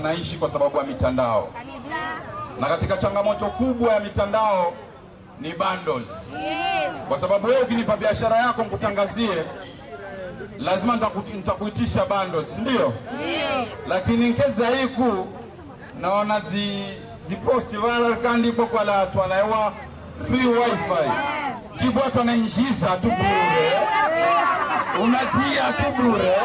panaishi kwa sababu ya mitandao. Na katika changamoto kubwa ya mitandao ni bundles. Kwa sababu wewe ukinipa biashara yako nikutangazie, lazima nitakuitisha bundles, ndio? Lakini nkeza hiku naona ziposti viral kandi kwa la watu wanaewa free wifi. Jibu watu wanainjiza tu bure. Unatia tu bure.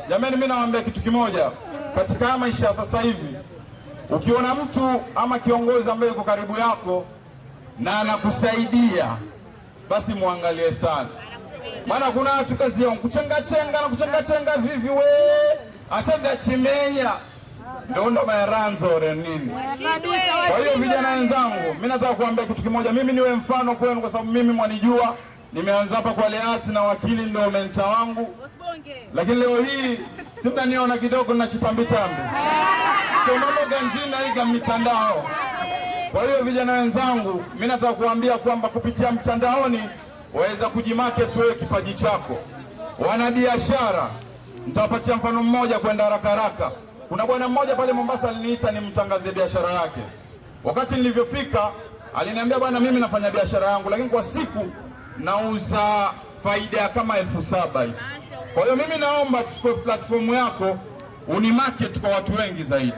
Jamani, mimi nawaambia kitu kimoja. Katika maisha sasa hivi, ukiona mtu ama kiongozi ambaye yuko karibu yako na anakusaidia, basi muangalie sana. Maana kuna watu kazi yao kuchenga chenga vivi we achaza chimenya ndio maeranzo nini. Kwa hiyo vijana wenzangu, mimi nataka kuambia kitu kimoja. Mimi niwe mfano kwenu kwa sababu mimi mwanijua, nimeanza hapa kwa Leati na wakili ndio mentor wangu. Lakini leo hii si mnaniona kidogo na chitambi. So mambo ganjina higa mitandao. Kwa hiyo vijana wenzangu, mimi nataka kuambia kwamba kupitia mtandaoni waweza kujimarket wewe kipaji chako. Wana biashara, nitawapatia mfano mmoja kwenda haraka. Kuna bwana mmoja pale Mombasa aliniita nimtangazie biashara yake. Wakati nilivyofika aliniambia, bwana, mimi nafanya biashara yangu lakini kwa siku nauza faida kama 7,000 hivi. Kwa hiyo mimi naomba tuchukue platform yako unimarket kwa watu wengi zaidi.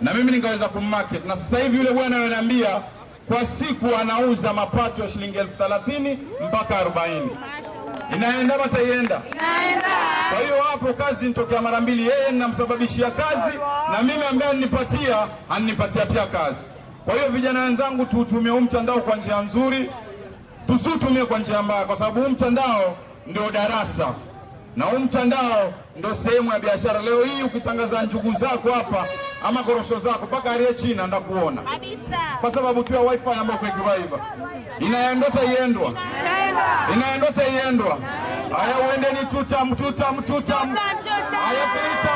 Na mimi ningeweza kummarket. Na sasa hivi yule bwana ananiambia kwa siku anauza mapato ya shilingi 30,000 mpaka 40. Inaenda ama taienda? Inaenda. Kwa hiyo hapo kazi nitokea mara mbili, yeye ninamsababishia kazi na mimi ambaye aninipatia pia kazi. Kwa hiyo vijana wenzangu, tuutumie huu mtandao kwa njia nzuri, tusitumie kwa njia mbaya, kwa sababu huu mtandao ndio darasa na huu mtandao ndio sehemu ya biashara. Leo hii ukitangaza njugu zako hapa ama korosho zako mpaka aliye China ndakuona kabisa, kwa sababu tu ya wifi ambayo kwa kiwaiva inaendota iendwa. Haya uende ni tutam. Haya pirita